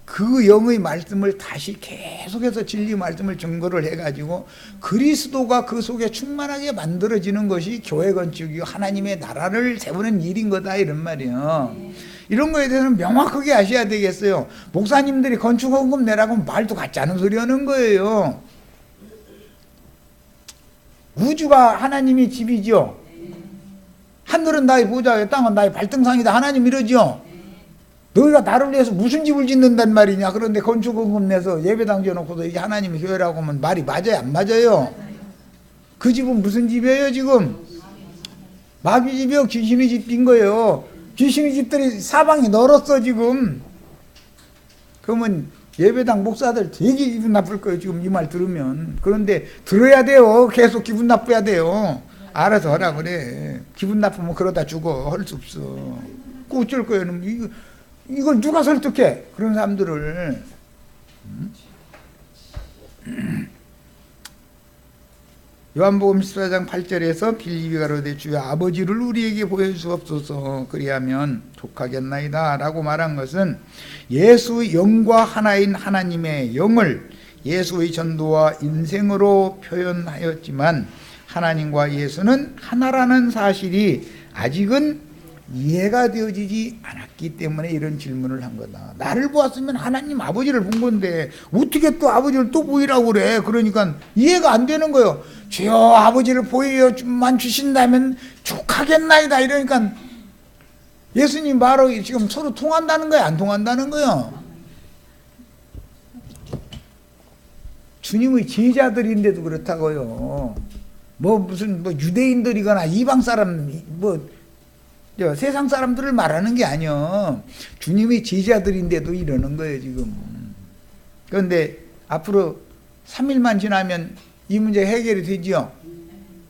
그 영의 말씀을 다시 계속해서 진리 말씀을 증거를 해가지고 그리스도가 그 속에 충만하게 만들어지는 것이 교회 건축이고 하나님의 나라를 세우는 일인 거다 이런 말이에요. 이런 거에 대해서는 명확하게 아셔야 되겠어요. 목사님들이 건축헌금 내라고 하면 말도 같지 않은 소리 하는 거예요. 우주가 하나님의 집이죠. 하늘은 나의 보좌요 땅은 나의 발등상이다 하나님 이러죠. 너희가 나를 위해서 무슨 집을 짓는단 말이냐. 그런데 건축헌금 내서 예배당 지어놓고도 이게 하나님의 교회라고 하면 말이 맞아요 안 맞아요? 그 집은 무슨 집이에요 지금? 마귀 집이요 귀신의 집인 거예요. 귀신의 집들이 사방이 넓었어 지금. 그러면 예배당 목사들 되게 기분 나쁠 거예요 지금 이 말 들으면. 그런데 들어야 돼요. 계속 기분 나빠야 돼요. 알아서 하라 그래. 기분 나쁘면 그러다 죽어. 할 수 없어. 그 어쩔 거예요. 이걸 누가 설득해? 그런 사람들을. 요한복음 14장 8절에서 빌립이 가로되 주여 아버지를 우리에게 보여주옵소서 그리하면 족하겠나이다 라고 말한 것은 예수의 영과 하나인 하나님의 영을 예수의 전도와 인생으로 표현하였지만 하나님과 예수는 하나라는 사실이 아직은 이해가 되어지지 않았기 때문에 이런 질문을 한 거다. 나를 보았으면 하나님 아버지를 본 건데 어떻게 또 아버지를 또 보이라고 그래. 그러니까 이해가 안 되는 거예요. 주여 아버지를 보여만 주신다면 족하겠나이다 이러니까 예수님 말하고 지금 서로 통한다는 거야 안 통한다는 거야? 주님의 제자들인데도 그렇다고요. 뭐 무슨 뭐 유대인들이거나 이방 사람 뭐 세상 사람들을 말하는 게 아니요. 주님의 제자들인데도 이러는 거예요 지금. 그런데 앞으로 3일만 지나면 이 문제 해결이 되죠.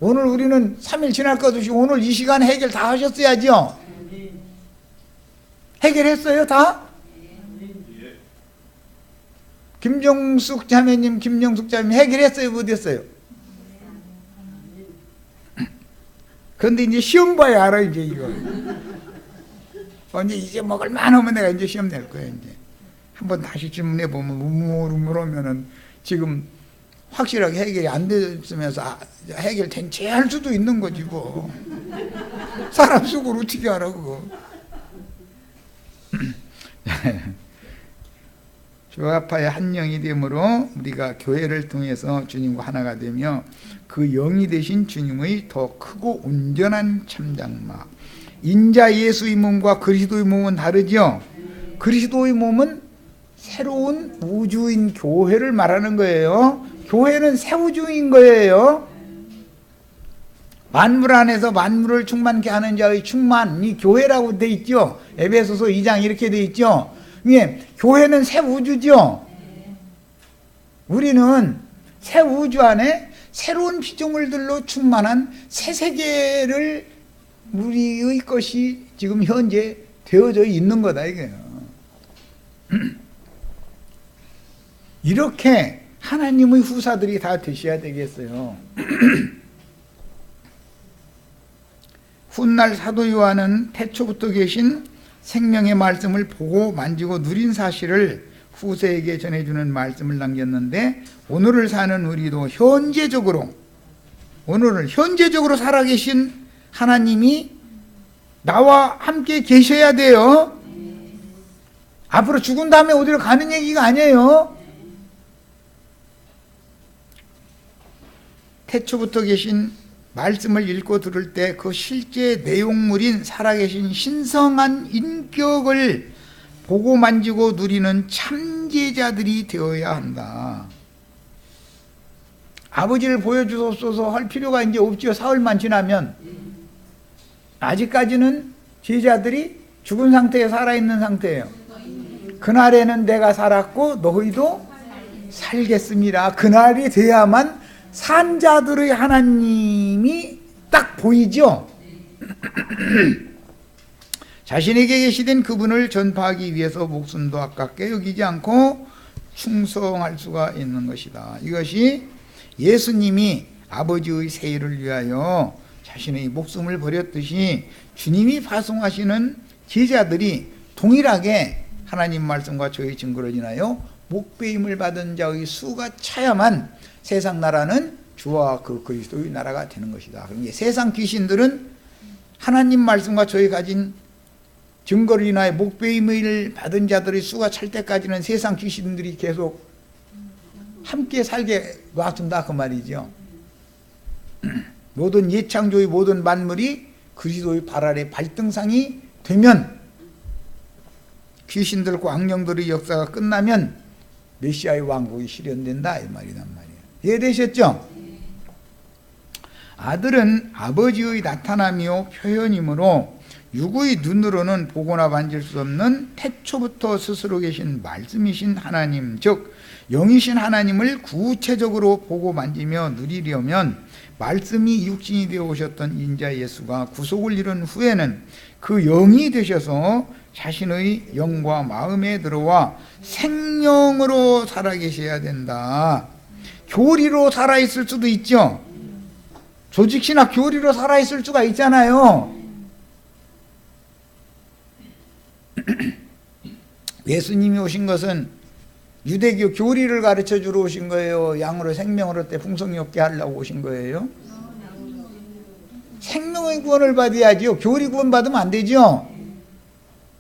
오늘 우리는 3일 지날 것 없이 오늘 이 시간 해결 다 하셨어야죠. 해결했어요 다? 김정숙 자매님, 김정숙 자매님 해결했어요 못했어요? 그런데 이제 시험 봐야 알아 이제 이거. 이제 먹을 만하면 내가 이제 시험 낼 거예요 이제. 한번 다시 질문해 보면 우물우물하면은 지금 확실하게 해결이 안 됐으면서 해결된 채 할 수도 있는 거지 뭐. 사람 속을 어떻게 알아 그거. 조합하여 한 영이 되므로 우리가 교회를 통해서 주님과 하나가 되며 그 영이 되신 주님의 더 크고 온전한 참장막. 인자 예수의 몸과 그리스도의 몸은 다르죠. 그리스도의 몸은 새로운 우주인 교회를 말하는 거예요. 교회는 새 우주인 거예요. 만물 안에서 만물을 충만케 하는 자의 충만이 교회라고 돼 있죠. 에베소서 2장 이렇게 돼 있죠. 예, 교회는 새 우주죠. 우리는 새 우주 안에 새로운 피조물들로 충만한 새 세계를 우리의 것이 지금 현재 되어져 있는 거다 이거예요. 이렇게 하나님의 후사들이 다 되셔야 되겠어요. 훗날 사도 요한은 태초부터 계신 생명의 말씀을 보고 만지고 누린 사실을 후세에게 전해주는 말씀을 남겼는데 오늘을 사는 우리도 오늘을 현재적으로 살아계신 하나님이 나와 함께 계셔야 돼요. 앞으로 죽은 다음에 어디로 가는 얘기가 아니에요. 태초부터 계신 말씀을 읽고 들을 때 그 실제 내용물인 살아계신 신성한 인격을 보고 만지고 누리는 참제자들이 되어야 한다. 아버지를 보여주소서 할 필요가 이제 없죠. 사흘만 지나면. 아직까지는 제자들이 죽은 상태에 살아있는 상태예요. 그날에는 내가 살았고 너희도 살겠습니다. 그날이 돼야만 산 자들의 하나님이 딱 보이죠. 자신에게 계시된 그분을 전파하기 위해서 목숨도 아깝게 여기지 않고 충성할 수가 있는 것이다. 이것이 예수님이 아버지의 세일을 위하여 자신의 목숨을 버렸듯이 주님이 파송하시는 제자들이 동일하게 하나님 말씀과 저의 증거를 인하여 목배임을 받은 자의 수가 차야만 세상 나라는 주와 그 그리스도의 나라가 되는 것이다. 그러니까 세상 귀신들은 하나님 말씀과 저희 가진 증거를 인하여 목배임을 받은 자들의 수가 찰 때까지는 세상 귀신들이 계속 함께 살게 놔둔다 그 말이죠. 모든 예창조의 모든 만물이 그리스도의 발 아래 발등상이 되면 귀신들과 악령들의 역사가 끝나면 메시아의 왕국이 실현된다 이 말이란 말이에요. 이해되셨죠? 아들은 아버지의 나타남이요 표현이므로 육의 눈으로는 보거나 만질 수 없는 태초부터 스스로 계신 말씀이신 하나님, 즉 영이신 하나님을 구체적으로 보고 만지며 누리려면 말씀이 육신이 되어 오셨던 인자 예수가 구속을 이룬 후에는 그 영이 되셔서 자신의 영과 마음에 들어와 생명으로 살아계셔야 된다. 교리로 살아있을 수도 있죠. 조직신학 교리로 살아있을 수가 있잖아요. 예수님이 오신 것은 유대교 교리를 가르쳐 주러 오신 거예요? 양으로 생명으로 때 풍성이 없게 하려고 오신 거예요? 생명의 구원을 받아야죠. 교리 구원 받으면 안 되죠.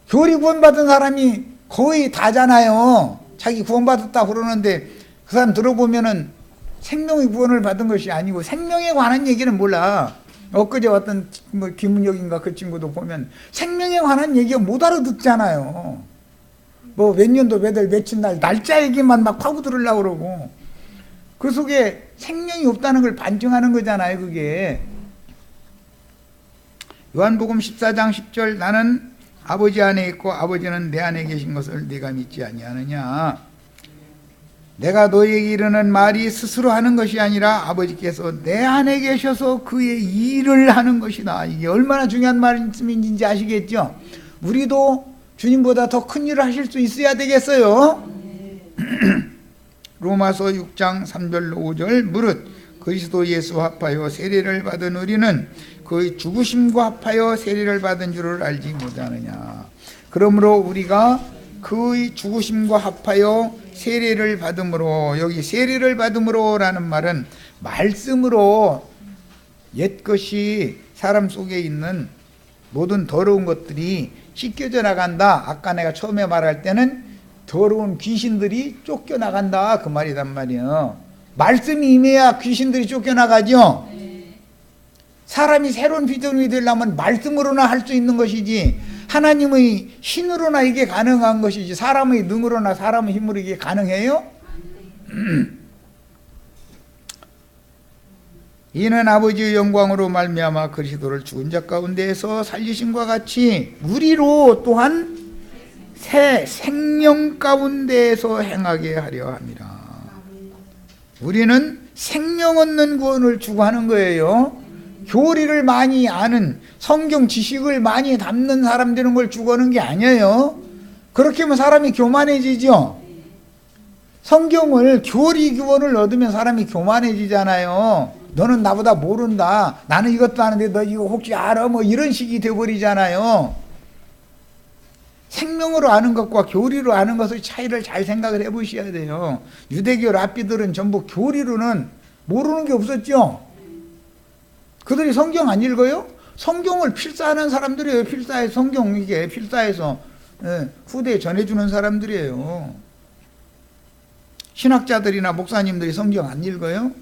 교리 구원 받은 사람이 거의 다잖아요. 자기 구원 받았다 그러는데 그 사람 들어보면은 생명의 구원을 받은 것이 아니고 생명에 관한 얘기는 몰라. 엊그제 왔던 뭐 김은혁인가 그 친구도 보면 생명에 관한 얘기가 못 알아듣잖아요. 뭐 몇 년도 몇월 며칠 날 날짜 얘기만 막 파고 들으려고 그러고 그 속에 생명이 없다는 걸 반증하는 거잖아요, 그게. 요한복음 14장 10절 나는 아버지 안에 있고 아버지는 내 안에 계신 것을 네가 믿지 아니하느냐. 내가 너에게 이르는 말이 스스로 하는 것이 아니라 아버지께서 내 안에 계셔서 그의 일을 하는 것이다. 이게 얼마나 중요한 말씀인지 아시겠죠? 우리도 주님보다 더 큰 일을 하실 수 있어야 되겠어요. 로마서 6장 3절 5절 무릇 그리스도 예수 합하여 세례를 받은 우리는 그의 죽으심과 합하여 세례를 받은 줄을 알지 못하느냐. 그러므로 우리가 그의 죽으심과 합하여 세례를 받음으로, 여기 세례를 받음으로 라는 말은 말씀으로 옛것이 사람 속에 있는 모든 더러운 것들이 씻겨져 나간다. 아까 내가 처음에 말할 때는 더러운 귀신들이 쫓겨나간다 그 말이단 말이에요. 말씀이 임해야 귀신들이 쫓겨나가죠. 사람이 새로운 비전이 되려면 말씀으로나 할 수 있는 것이지 하나님의 신으로나 이게 가능한 것이지 사람의 능으로나 사람의 힘으로 이게 가능해요? 이는 아버지의 영광으로 말미암아 그리스도를 죽은 자 가운데에서 살리심과 같이 우리로 또한 새 생명 가운데에서 행하게 하려 함이라. 우리는 생명 얻는 구원을 추구하는 거예요. 교리를 많이 아는 성경 지식을 많이 담는 사람 되는 걸 추구하는 게 아니에요. 그렇게 하면 사람이 교만해지죠. 성경을 교리 구원을 얻으면 사람이 교만해지잖아요. 너는 나보다 모른다. 나는 이것도 아는데 너 이거 혹시 알아? 뭐 이런 식이 되어버리잖아요. 생명으로 아는 것과 교리로 아는 것의 차이를 잘 생각을 해보셔야 돼요. 유대교 랍비들은 전부 교리로는 모르는 게 없었죠. 그들이 성경 안 읽어요? 성경을 필사하는 사람들이에요. 필사해서 성경 이게 필사해서 후대에 전해주는 사람들이에요. 신학자들이나 목사님들이 성경 안 읽어요?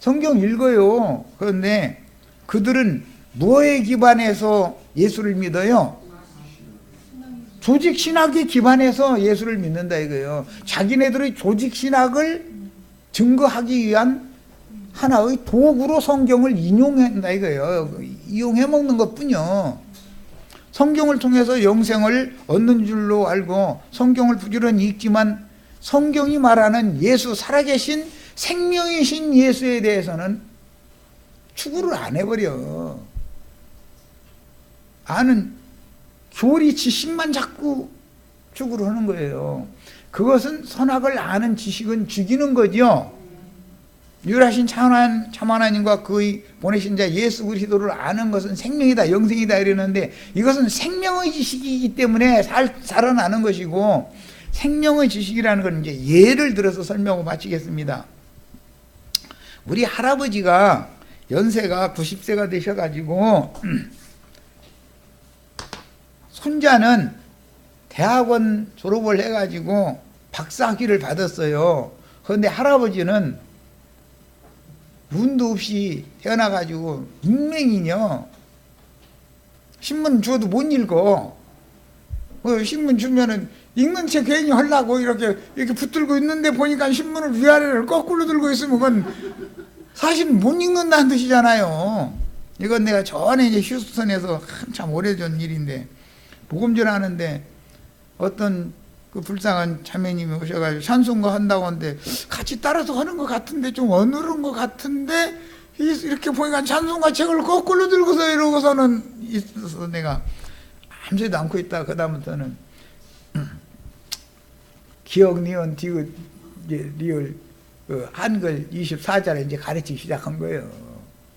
성경 읽어요. 그런데 그들은 뭐에 기반해서 예수를 믿어요? 조직 신학에 기반해서 예수를 믿는다 이거예요. 자기네들의 조직 신학을 증거하기 위한 하나의 도구로 성경을 인용한다 이거예요. 이용해 먹는 것뿐이요. 성경을 통해서 영생을 얻는 줄로 알고 성경을 부지런히 읽지만 성경이 말하는 예수, 살아계신 생명이신 예수에 대해서는 추구를 안 해버려. 아는 교리 지식만 자꾸 추구를 하는 거예요. 그것은 선악을 아는 지식은 죽이는 거죠. 유일하신 참 하나님과 그의 보내신 자 예수 그리스도를 아는 것은 생명이다, 영생이다 이러는데 이것은 생명의 지식이기 때문에 살아나는 것이고, 생명의 지식이라는 건 이제 예를 들어서 설명을 마치겠습니다. 우리 할아버지가 연세가 90세가 되셔가지고 손자는 대학원 졸업을 해가지고 박사학위를 받았어요. 그런데 할아버지는 운도 없이 태어나가지고 인맹이냐. 신문 줘도 못 읽어. 신문 주면은 읽는 체 괜히 하려고 이렇게 붙들고 있는데 보니까 신문을 위아래를 거꾸로 들고 있으면 그건 사실 못 읽는다는 뜻이잖아요. 이건 내가 전에 이제 휴스턴에서 한참 오래전 일인데 복음 전하는데 어떤 그 불쌍한 자매님이 오셔가지고 찬송가 한다고 하는데 같이 따라서 하는 것 같은데 좀 어느른 것 같은데 이렇게 보니까 찬송가 책을 거꾸로 들고서 이러고서는 있어서 내가 아무새도 않고 있다. 그 다음부터는 기억, 니은, 디귿, 리을 한글 24자를 이제 가르치기 시작한 거예요.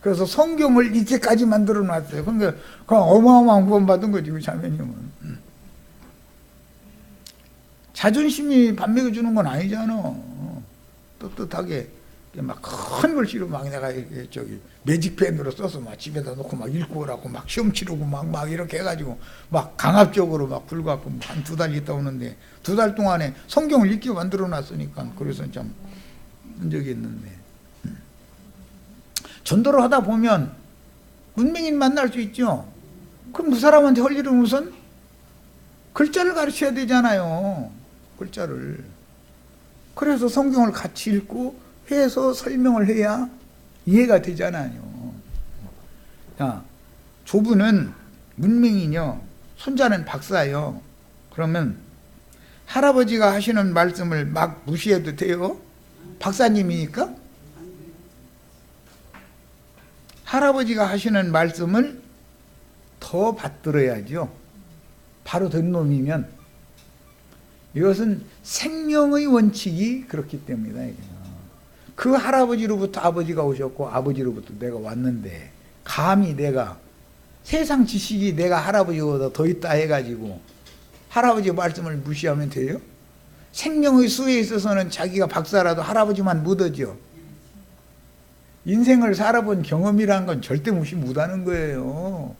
그래서 성경을 이렇게까지 만들어 놨어요. 그러니까 어마어마한 구원 받은 거지, 그 자매님은. 자존심이 밥 먹여주는 건 아니잖아. 떳떳하게 막 큰 글씨로 막 내가 저기 매직펜으로 써서 막 집에다 놓고 막 읽고 오라고 막 시험 치르고 막 이렇게 해가지고 막 강압적으로 막 불갖고 한 2달 있다 오는데 2달 동안에 성경을 읽게 만들어 놨으니까 그래서 참 한 적이 있는데, 전도를 하다 보면 문맹인 만날 수 있죠. 그럼 그 사람한테 할 일은 우선 글자를 가르쳐야 되잖아요. 글자를. 그래서 성경을 같이 읽고 해서 설명을 해야 이해가 되잖아요. 자, 조부는 문맹이요, 손자는 박사요. 그러면 할아버지가 하시는 말씀을 막 무시해도 돼요? 박사님이니까? 할아버지가 하시는 말씀을 더 받들어야죠. 바로 된 놈이면. 이것은 생명의 원칙이 그렇기 때문이다. 그 할아버지로부터 아버지가 오셨고 아버지로부터 내가 왔는데 감히 내가 세상 지식이 내가 할아버지보다 더 있다 해가지고 할아버지 말씀을 무시하면 돼요? 생명의 수에 있어서는 자기가 박사라도 할아버지만 묻어죠. 인생을 살아본 경험이라는 건 절대 무시 못하는 거예요.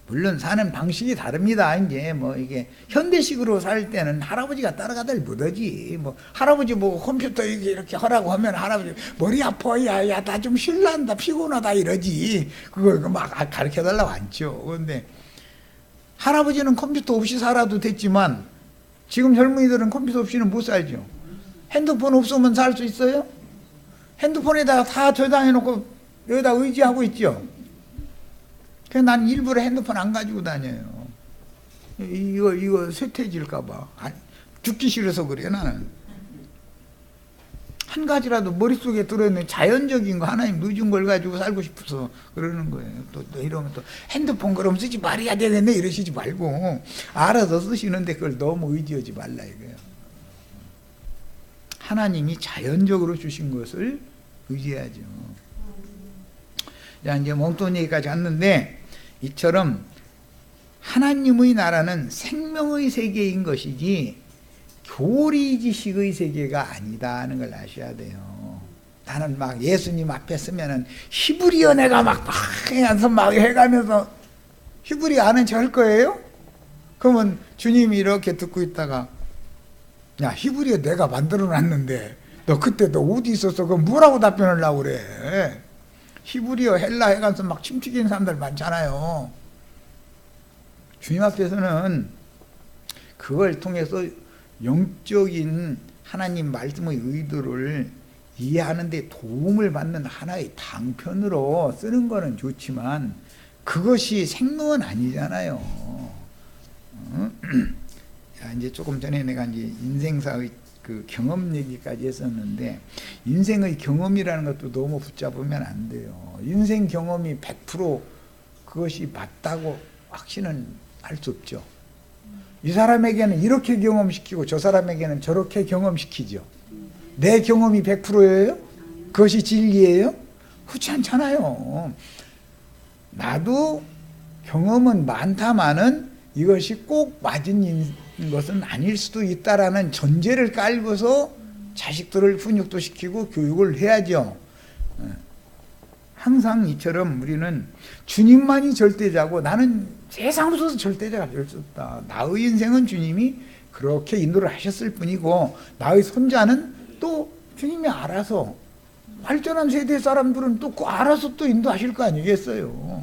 물론 사는 방식이 다릅니다. 이제 뭐 이게 현대식으로 살 때는 할아버지가 따라가들 못하지. 뭐 할아버지 보고 컴퓨터 이렇게 하라고 하면 할아버지 머리 아파, 야야 나 좀 쉴란다, 피곤하다 이러지. 그걸 막 가르쳐 달라고 앉죠. 그런데 할아버지는 컴퓨터 없이 살아도 됐지만 지금 젊은이들은 컴퓨터 없이는 못 살죠. 핸드폰 없으면 살 수 있어요? 핸드폰에다가 다 저장해 놓고 여기다 의지하고 있죠. 그래서 난 일부러 핸드폰 안 가지고 다녀요. 이거 쇠퇴질까봐. 죽기 싫어서 그래, 나는. 한 가지라도 머릿속에 들어있는 자연적인 거, 하나님 늦은 걸 가지고 살고 싶어서 그러는 거예요. 또 이러면 또 핸드폰 그럼 쓰지 말아야 되겠네 이러시지 말고 알아서 쓰시는데 그걸 너무 의지하지 말라 이거예요. 하나님이 자연적으로 주신 것을 의지해야죠. 자, 이제 몽돈 얘기까지 왔는데, 이처럼 하나님의 나라는 생명의 세계인 것이지 교리 지식의 세계가 아니다는 걸 아셔야 돼요. 나는 막 예수님 앞에 서면은 히브리어 내가 막 해서 막 해가면서 히브리 아는 척 할 거예요? 그러면 주님이 이렇게 듣고 있다가 야, 히브리어 내가 만들어 놨는데 너 그때 너 어디 있었어? 그럼 뭐라고 답변을 하려고 그래? 히브리어 헬라 해가면서 막 침튀기는 사람들 많잖아요. 주님 앞에서는 그걸 통해서 영적인 하나님 말씀의 의도를 이해하는 데 도움을 받는 하나의 방편으로 쓰는 거는 좋지만 그것이 생명은 아니잖아요. 자, 이제 조금 전에 내가 이제 인생사의 그 경험 얘기까지 했었는데, 인생의 경험이라는 것도 너무 붙잡으면 안 돼요. 인생 경험이 100% 그것이 맞다고 확신은 할 수 없죠. 이 사람에게는 이렇게 경험시키고 저 사람에게는 저렇게 경험시키죠. 내 경험이 100%예요? 그것이 진리예요? 그렇지 않잖아요. 나도 경험은 많다마는 이것이 꼭 맞은 것은 아닐 수도 있다라는 전제를 깔고서 자식들을 훈육도 시키고 교육을 해야죠. 항상 이처럼 우리는 주님만이 절대자고 나는 세상 없어서 절대자가 될 수 없다. 나의 인생은 주님이 그렇게 인도를 하셨을 뿐이고 나의 손자는 또 주님이 알아서, 발전한 세대 사람들은 또 알아서 또 인도하실 거 아니겠어요.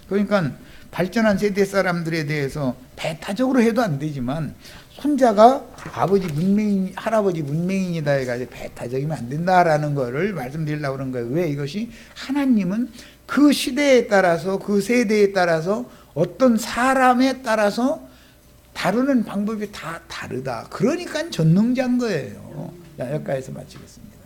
그러니까 발전한 세대 사람들에 대해서 배타적으로 해도 안 되지만 손자가 아버지 문맹인, 할아버지 문맹인이다 해가지고 배타적이면 안 된다라는 거를 말씀드리려고 그런 거예요. 왜? 이것이 하나님은 그 시대에 따라서 그 세대에 따라서 어떤 사람에 따라서 다루는 방법이 다 다르다. 그러니까 전능자인 거예요. 자, 여기까지서 마치겠습니다.